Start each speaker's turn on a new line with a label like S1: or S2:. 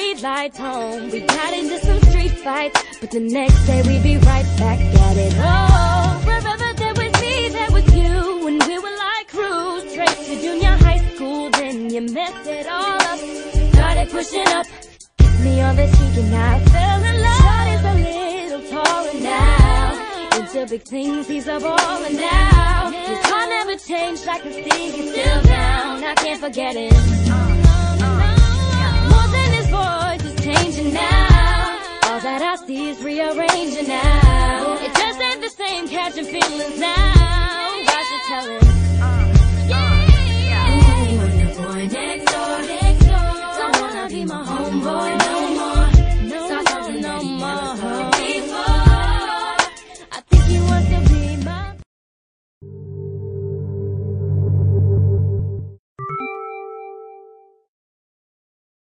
S1: streetlights home. We got into some street fights, but the next day we'd be right back at it. Oh, wherever there was me, there was you, and we were like crews. Straight to junior high school, then you messed it all up. Started pushing up, kissed me on the cheek, and I fell in love. Shawty's a little taller now, into big things, he's a baller now. His heart never changed, I can see he's still down. I can't forget him. More than his voice is changing now. All that I see is rearranging now. It just ain't the same catching feelings now.